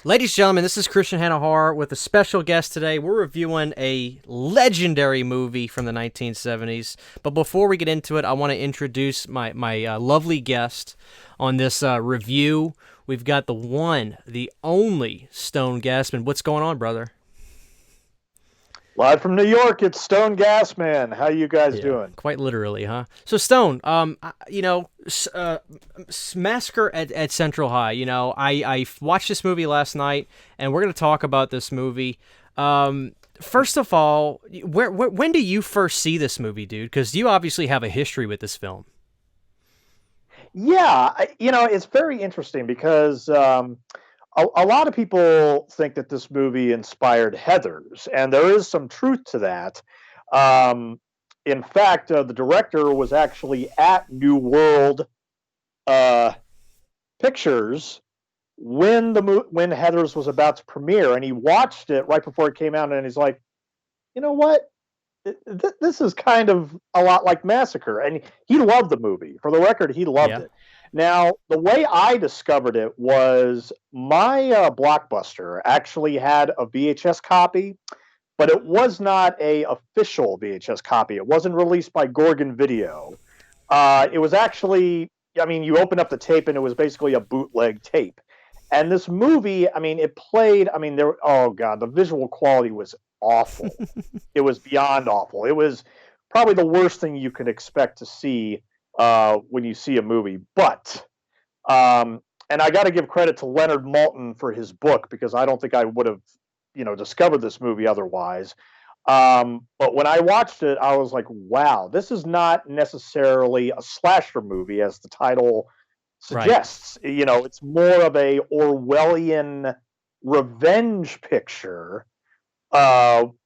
Ladies and gentlemen, this is Christian Hanna with a special guest today. We're reviewing a legendary movie from the 1970s. But before we get into it, I want to introduce my lovely guest on this review. We've got the one, the only Stone Gassman. What's going on, brother? Live from New York, it's Stone Gassman. How you guys doing? Quite literally, huh? So Stone, Massacre at Central High. I watched this movie last night, and we're going to talk about this movie. First of all, when do you first see this movie, dude? Because you obviously have a history with this film. Yeah, it's very interesting because a lot of people think that this movie inspired Heathers, and there is some truth to that. In fact, the director was actually at New World Pictures when when Heathers was about to premiere, and he watched it right before it came out, and he's like, you know what? This is kind of a lot like Massacre, and he loved the movie. For the record, he loved it. Now, the way I discovered it was my Blockbuster actually had a VHS copy, but it was not a official VHS copy. It wasn't released by Gorgon Video. It was actually, you open up the tape and it was basically a bootleg tape. And this movie, it played, oh God, the visual quality was awful. It was beyond awful. It was probably the worst thing you could expect to see when you see a movie. But, and I got to give credit to Leonard Maltin for his book, because I don't think I would have, discovered this movie otherwise. But when I watched it, I was like, wow, this is not necessarily a slasher movie, as the title suggests. Right. It's more of a Orwellian revenge picture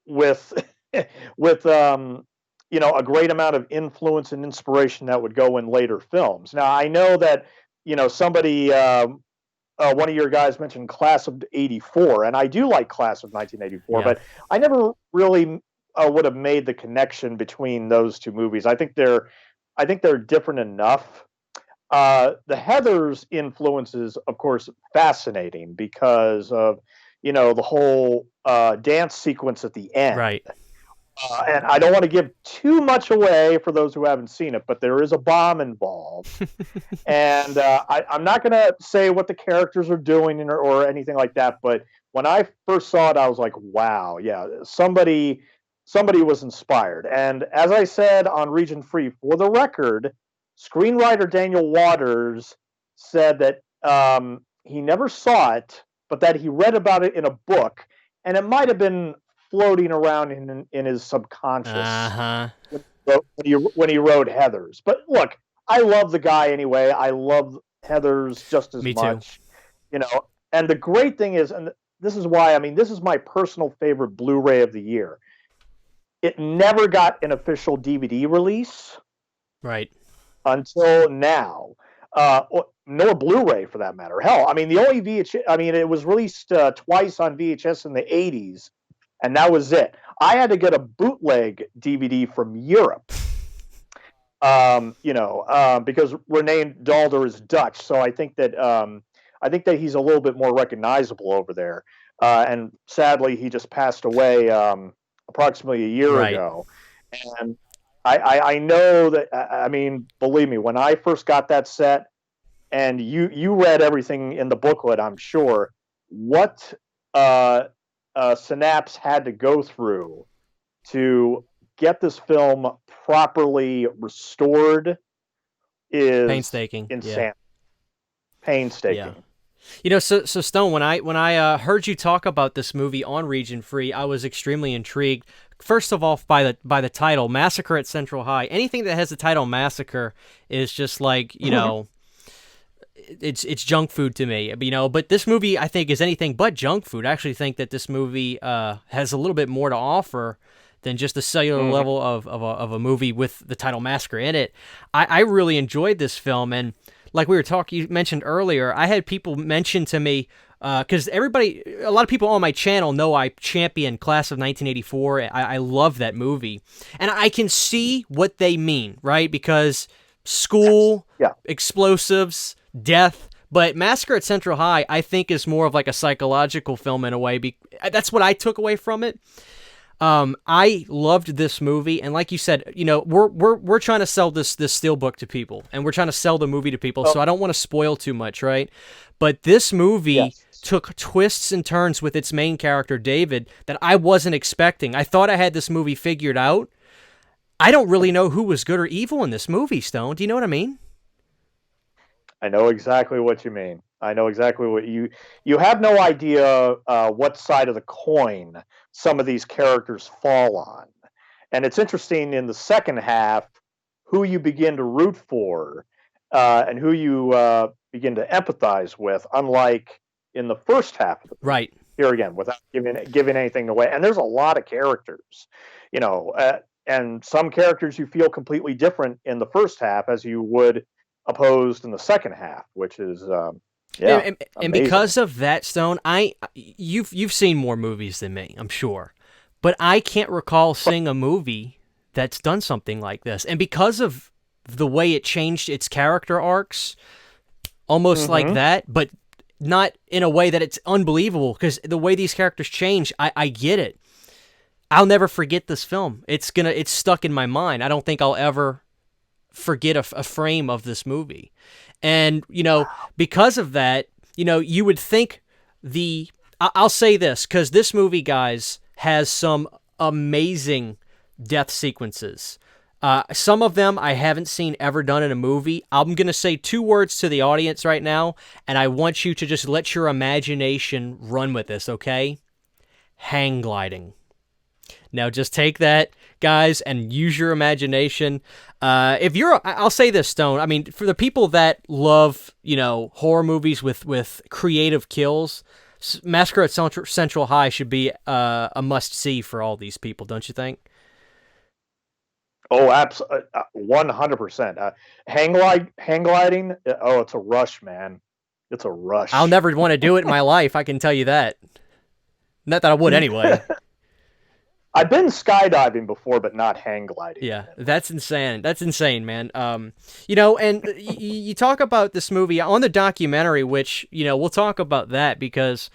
with a great amount of influence and inspiration that would go in later films. Now, I know that somebody, one of your guys mentioned Class of '84, and I do like Class of 1984, but I never really would have made the connection between those two movies. I think they're different enough. The Heathers influence is, of course, fascinating because of the whole dance sequence at the end. Right. And I don't want to give too much away for those who haven't seen it, but there is a bomb involved. And I'm not going to say what the characters are doing or anything like that, but when I first saw it, I was like, wow, yeah, somebody was inspired. And as I said on Region Free, for the record, screenwriter Daniel Waters said that he never saw it, but that he read about it in a book, and it might have been floating around in his subconscious when he wrote Heathers. But look, I love the guy anyway. I love Heathers just as much. And the great thing is, and this is why, this is my personal favorite Blu-ray of the year. It never got an official DVD release. Right. Until now. Nor Blu-ray for that matter. Hell, the only VHS, it was released twice on VHS in the 80s, and that was it. I had to get a bootleg DVD from Europe, because René Dalder is Dutch, so I think that he's a little bit more recognizable over there. And sadly, he just passed away approximately a year ago. And I know that, believe me, when I first got that set, and you read everything in the booklet, I'm sure, what Synapse had to go through to get this film properly restored is painstaking. Insane. Yeah. Painstaking. Yeah. So Stone, when I heard you talk about this movie on Region Free, I was extremely intrigued. First of all, by the title, Massacre at Central High. Anything that has the title Massacre is just like, it's junk food to me, but this movie, I think, is anything but junk food. I actually think that this movie has a little bit more to offer than just the cellular level of a movie with the title Massacre in it. I really enjoyed this film, and like we were talking, you mentioned earlier, I had people mention to me, because a lot of people on my channel know I champion Class of 1984. I love that movie, and I can see what they mean, right? Because school, explosives, death, But Massacre at Central High, I think, is more of like a psychological film in a way. That's what I took away from it. I loved this movie, and like you said, we're trying to sell this steelbook to people, and we're trying to sell the movie to people. So I don't want to spoil too much, right? But this movie took twists and turns with its main character David that I wasn't expecting. I thought I had this movie figured out. I don't really know who was good or evil in this movie, Stone. Do you know what I mean? I know exactly what you mean. I know exactly what you have no idea what side of the coin some of these characters fall on. And it's interesting in the second half who you begin to root for and who you begin to empathize with, unlike in the first half of the movie. Right. Here again, without giving anything away. And there's a lot of characters, and some characters you feel completely different in the first half as you would opposed in the second half, which is and because of that, Stone, you've seen more movies than me, I'm sure, but I can't recall seeing a movie that's done something like this. And because of the way it changed its character arcs, almost like that, but not in a way that it's unbelievable, because the way these characters change, I get it. I'll never forget this film. It's stuck in my mind. I don't think I'll ever forget a frame of this movie. And, because of that, you would think I'll say this, because this movie, guys, has some amazing death sequences. Some of them I haven't seen ever done in a movie. I'm going to say 2 words to the audience right now, and I want you to just let your imagination run with this, okay? Hang gliding. Now just take that, guys, and use your imagination. I'll say this, Stone. I mean, for the people that love, horror movies with creative kills, Massacre at Central High should be a must-see for all these people, don't you think? Oh, absolutely, 100%. Hang gliding. Oh, it's a rush, man. It's a rush. I'll never want to do it in my life. I can tell you that. Not that I would anyway. I've been skydiving before, but not hang gliding. Yeah, that's insane. That's insane, man. And you talk about this movie on the documentary, which, we'll talk about that because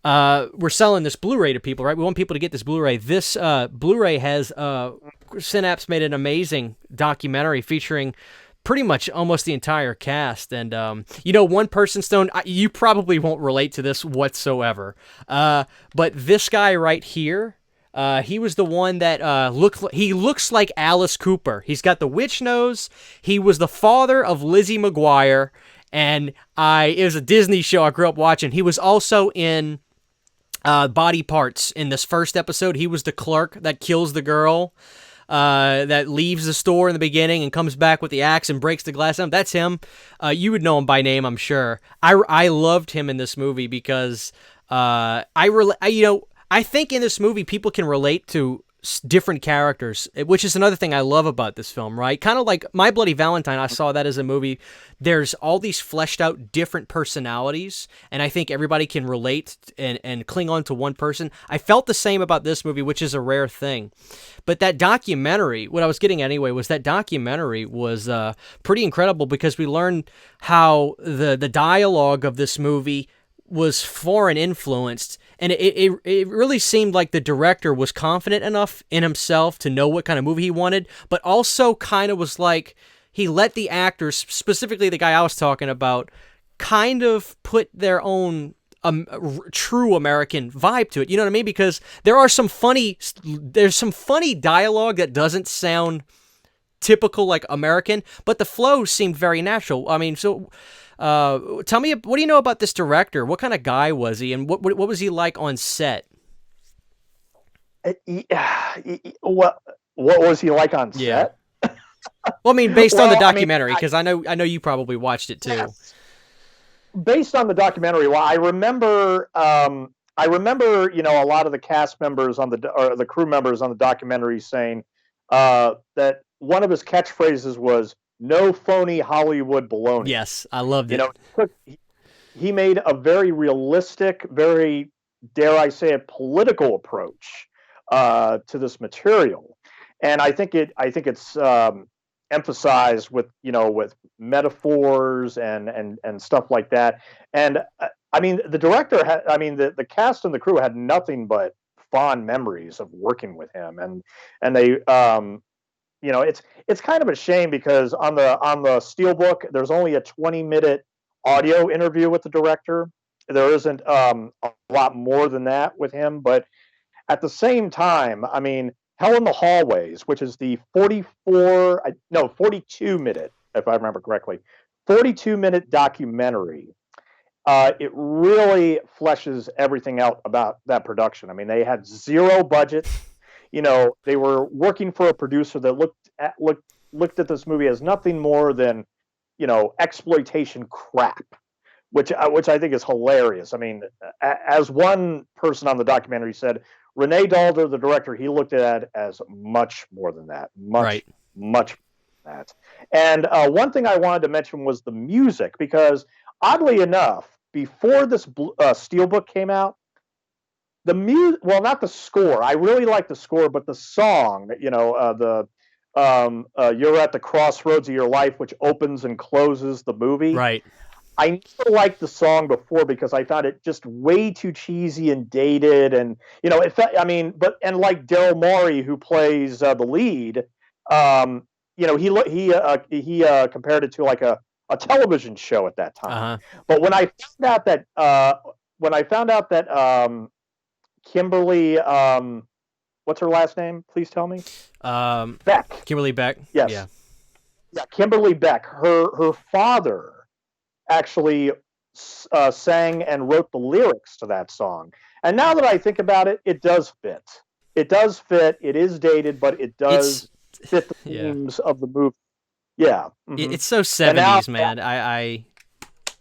we're selling this Blu-ray to people, right? We want people to get this Blu-ray. This Blu-ray has Synapse made an amazing documentary featuring pretty much almost the entire cast. And, one person, Stone, you probably won't relate to this whatsoever. But this guy right here, he was the one that he looks like Alice Cooper. He's got the witch nose. He was the father of Lizzie McGuire, and it was a Disney show I grew up watching. He was also in Body Parts in this first episode. He was the clerk that kills the girl that leaves the store in the beginning and comes back with the axe and breaks the glass down. That's him. You would know him by name, I'm sure. I loved him in this movie because I think in this movie, people can relate to different characters, which is another thing I love about this film, right? Kind of like My Bloody Valentine, I saw that as a movie. There's all these fleshed out different personalities, and I think everybody can relate and cling on to one person. I felt the same about this movie, which is a rare thing. But that documentary, what I was getting anyway, was that documentary was pretty incredible because we learned how the dialogue of this movie was foreign influenced, and it really seemed like the director was confident enough in himself to know what kind of movie he wanted, but also kind of was like he let the actors, specifically the guy I was talking about, kind of put their own true American vibe to it. You know what I mean? Because there's some funny dialogue that doesn't sound typical like American, but the flow seemed very natural. I mean, so tell me, what do you know about this director? What kind of guy was he, and what was he like on set? What was he like on set? Yeah. Well, I mean, based on the documentary, because I know you probably watched it too. Yes. Based on the documentary, well, I remember, a lot of the cast members or the crew members on the documentary saying that one of his catchphrases was "No phony Hollywood baloney." Yes, I loved it. He made a very realistic, very, dare I say it, political approach to this material, and I think it's emphasized with with metaphors and stuff like that. And I mean, the director had, I mean, the cast and the crew had nothing but fond memories of working with him, and they it's kind of a shame because on the Steelbook there's only a 20-minute audio interview with the director. There isn't a lot more than that with him, but at the same time, I mean, Hell in the Hallways, which is the 42-minute, if I remember correctly, 42-minute documentary. It really fleshes everything out about that production. I mean, they had zero budget. They were working for a producer that looked at this movie as nothing more than exploitation crap, which I think is hilarious. I mean, as one person on the documentary said, Renee Dalder, the director, he looked at it as much more than that, much more than that. And one thing I wanted to mention was the music, because oddly enough, before this Steelbook came out, well, not the score. I really like the score, but the song, "You're at the Crossroads of Your Life," which opens and closes the movie. Right. I never liked the song before because I found it just way too cheesy and dated, and it felt. I mean, and like Daryl Morey, who plays the lead, he compared it to like a television show at that time. Uh-huh. But when I found out that Kimberly, what's her last name? Please tell me. Beck. Kimberly Beck. Yes. Yeah. Kimberly Beck. Her father actually sang and wrote the lyrics to that song. And now that I think about it, it does fit. It does fit. It is dated, but it does fit the themes of the movie. Yeah. Mm-hmm. It's so 70s, man.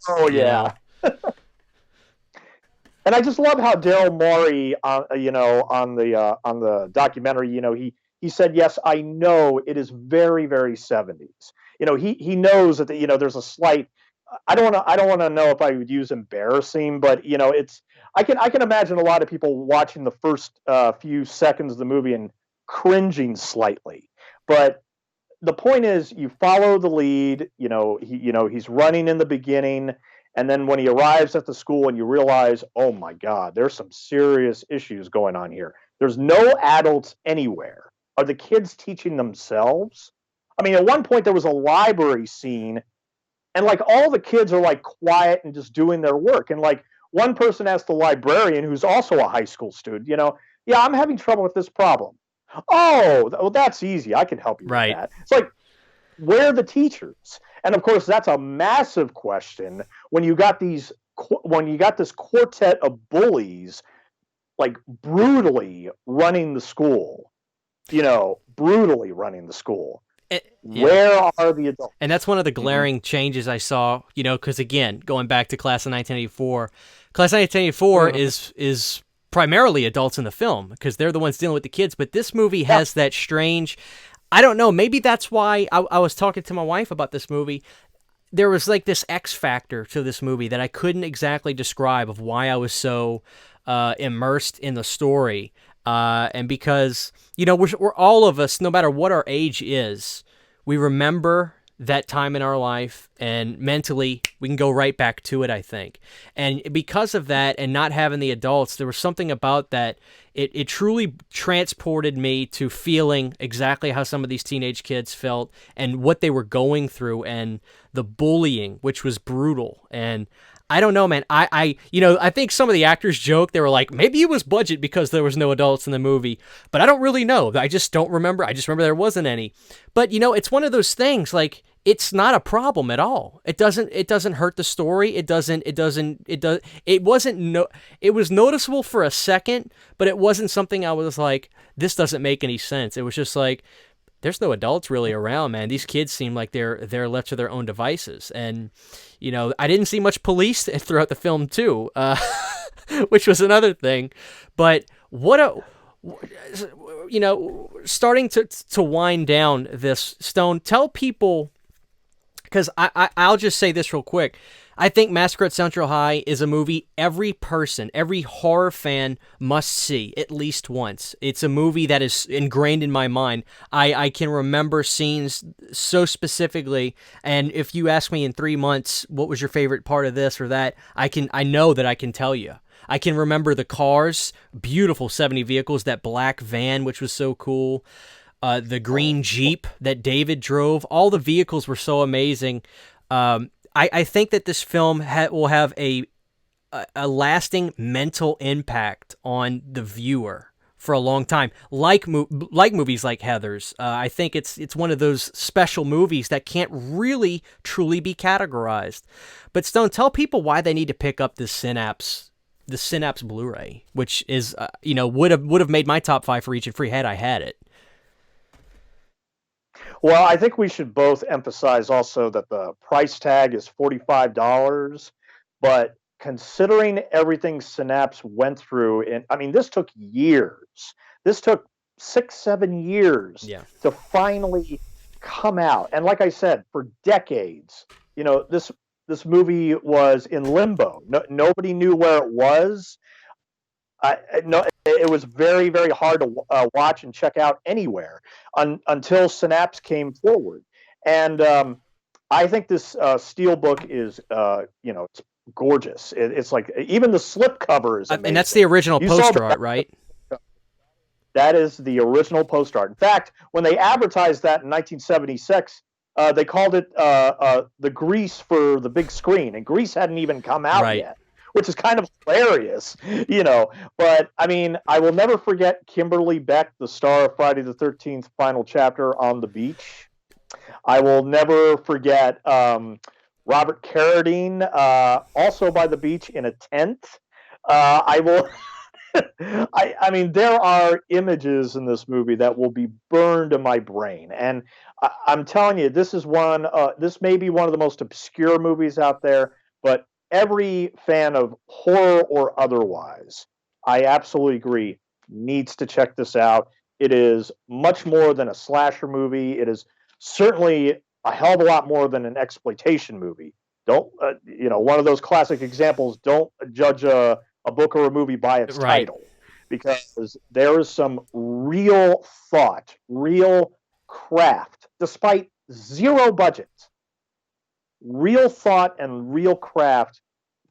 Oh, yeah. And I just love how Daryl Morey, on the documentary, he said, "Yes, I know it is very, very 70s." He knows that there's a slight. I don't want to know if I would use embarrassing, but it's. I can imagine a lot of people watching the first few seconds of the movie and cringing slightly. But the point is, you follow the lead. He's running in the beginning. And then when he arrives at the school and you realize, oh my God, there's some serious issues going on here. There's no adults anywhere. Are the kids teaching themselves? I mean, at one point there was a library scene and like all the kids are like quiet and just doing their work. And like one person asked the librarian, who's also a high school student, yeah, I'm having trouble with this problem. Oh, well, that's easy. I can help you with that. It's like, where are the teachers? And of course, that's a massive question when you got this quartet of bullies, like brutally running the school. Brutally running the school. Where are the adults? And that's one of the glaring changes I saw. Because again, going back to Class of 1984, Class of 1984 is primarily adults in the film because they're the ones dealing with the kids. But this movie has that strange. I don't know. Maybe that's why I was talking to my wife about this movie. There was like this X factor to this movie that I couldn't exactly describe of why I was so immersed in the story. And because, we're all of us, no matter what our age is, we remember that time in our life and mentally we can go right back to it, I think. And because of that and not having the adults, there was something about that. It truly transported me to feeling exactly how some of these teenage kids felt and what they were going through and the bullying, which was brutal. And I don't know, man. I think some of the actors joke. They were like, maybe it was budget because there was no adults in the movie, but I don't really know. I just don't remember. I just remember there wasn't any. But it's one of those things. Like, it's not a problem at all. It doesn't hurt the story. It was noticeable for a second, but it wasn't something I was like, this doesn't make any sense. It was just like, there's no adults really around, man. These kids seem like they're left to their own devices. And, I didn't see much police throughout the film too, which was another thing. But starting to wind down this, Stone, tell people, because I'll just say this real quick. I think Massacre at Central High is a movie every person, every horror fan must see at least once. It's a movie that is ingrained in my mind. I can remember scenes so specifically, and if you ask me in 3 months what was your favorite part of this or that, I know that I can tell you. I can remember the cars, beautiful 70 vehicles, that black van, which was so cool, the green Jeep that David drove. All the vehicles were so amazing. I think that this film will have a lasting mental impact on the viewer for a long time. Like movies like Heathers, I think it's one of those special movies that can't really truly be categorized. But Stone, tell people why they need to pick up the Synapse Blu-ray, which is would have made my top 5 for Reach and Free had I had it. Well, I think we should both emphasize also that the price tag is $45, but considering everything Synapse went through, and I mean, this took years. This took 6, 7 years Yeah. to finally come out. And like I said, for decades, this movie was in limbo. Nobody knew where it was. No, it was very, very hard to watch and check out anywhere until Synapse came forward. And I think this Steelbook is, it's gorgeous. It's like even the slip cover is amazing. And that's the original poster art, right? That is the original poster art. In fact, when they advertised that in 1976, they called it the Grease for the big screen, and Grease hadn't even come out yet, which is kind of hilarious, But, I mean, I will never forget Kimberly Beck, the star of Friday the 13th final chapter, on the beach. I will never forget Robert Carradine, also by the beach in a tent. I will... I mean, there are images in this movie that will be burned in my brain. And I'm telling you, this may be one of the most obscure movies out there, but every fan of horror or otherwise, I absolutely agree, needs to check this out. It is much more than a slasher movie. It is certainly a hell of a lot more than an exploitation movie. Don't, one of those classic examples, don't judge a book or a movie by its title, because there is some real thought, real craft, despite zero budget. Real thought and real craft,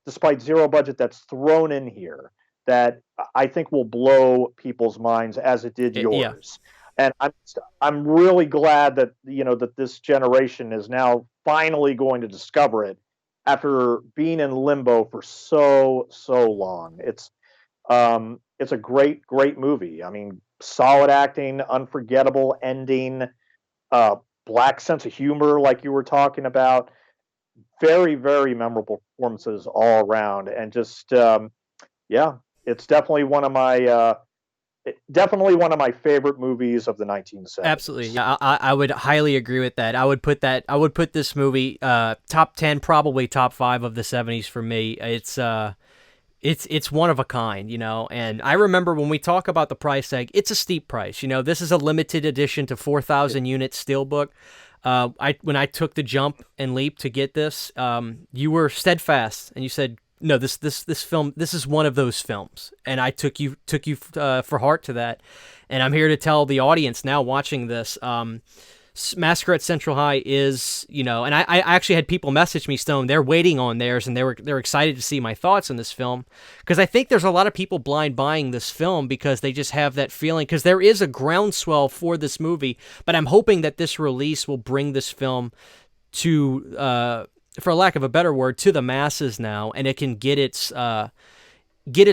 despite zero budget, that's thrown in here that I think will blow people's minds as it did yours. Yeah. And I'm really glad that that this generation is now finally going to discover it after being in limbo for so long. It's a great movie. I mean, solid acting, unforgettable ending, black sense of humor, like you were talking about. Very, very memorable performances all around, and just it's definitely one of my favorite movies of the 1970s. Absolutely, yeah, I would highly agree with that. I would put this movie top 10, probably top 5 of the 70s for me. It's one of a kind, and I remember when we talk about the price tag, it's a steep price. This is a limited edition to 4,000 unit steelbook. When I took the jump and leap to get this, you were steadfast and you said, no, this film, this is one of those films. And I took you for heart to that. And I'm here to tell the audience now watching this, Massacre at Central High is, and I actually had people message me, Stone, they're waiting on theirs, and they're excited to see my thoughts on this film, because I think there's a lot of people blind buying this film because they just have that feeling, because there is a groundswell for this movie, but I'm hoping that this release will bring this film to, for lack of a better word, to the masses now, and it can get its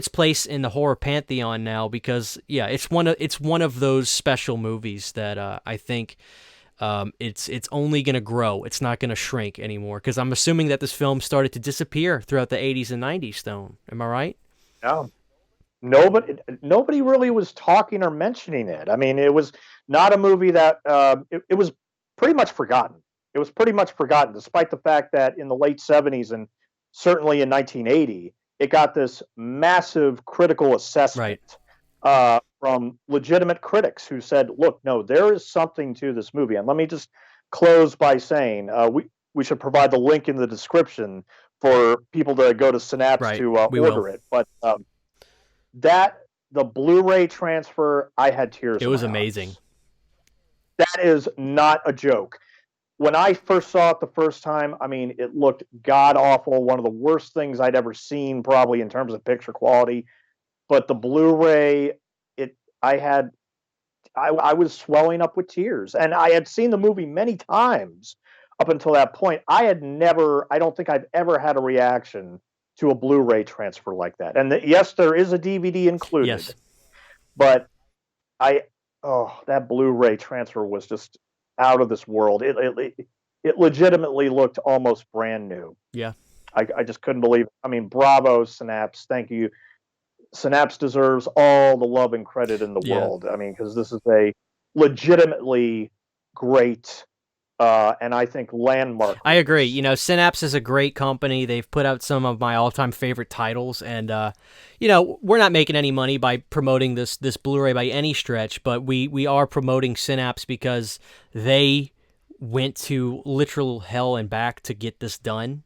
place in the horror pantheon now, because it's one of those special movies that I think it's only going to grow. It's not going to shrink anymore, because I'm assuming that this film started to disappear throughout the 80s and 90s, Stone. Am I right? Yeah. Nobody really was talking or mentioning it. I mean, it was not a movie that it was pretty much forgotten. It was pretty much forgotten, despite the fact that in the late 70s and certainly in 1980, it got this massive critical assessment. Right. From legitimate critics who said, look, no, there is something to this movie. And let me just close by saying we should provide the link in the description for people to go to Synapse Right. to We will. order it. But that the Blu-ray transfer, I had tears It in was my amazing. eyes. That is not a joke. When I first saw it the first time, I mean, it looked god awful. One of the worst things I'd ever seen, probably in terms of picture quality. But the Blu-ray, it, I had, I was swelling up with tears, and I had seen the movie many times up until that point. I had never, I don't think I've ever had a reaction to a Blu-ray transfer like that. And yes, there is a DVD included, Yes. but I oh, that Blu-ray transfer was just out of this world. It legitimately looked almost brand new. Yeah. I just couldn't believe it. I mean, bravo, Synapse. Thank you. Synapse deserves all the love and credit in the Yeah. world. I mean, because this is a legitimately great and I think landmark I agree. release. You know, Synapse is a great company. They've put out some of my all-time favorite titles, and you know, we're not making any money by promoting this Blu-ray by any stretch, but we are promoting Synapse because they went to literal hell and back to get this done.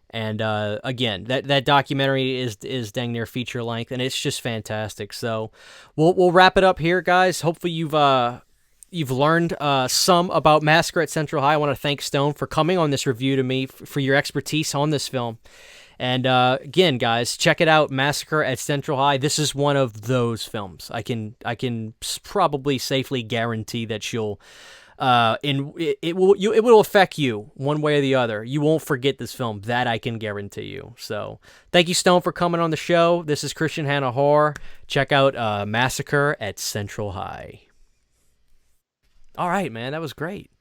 And again, that documentary is dang near feature length, and it's just fantastic. So we'll wrap it up here, guys. Hopefully you've learned some about Massacre at Central High. I want to thank Stone for coming on this review to me for your expertise on this film. And again, guys, check it out, Massacre at Central High. This is one of those films. I can probably safely guarantee that you'll it will affect you one way or the other. You won't forget this film. That I can guarantee you. So thank you, Stone, for coming on the show. This is Christian Hanna Horror. Check out Massacre at Central High. All right, man, that was great.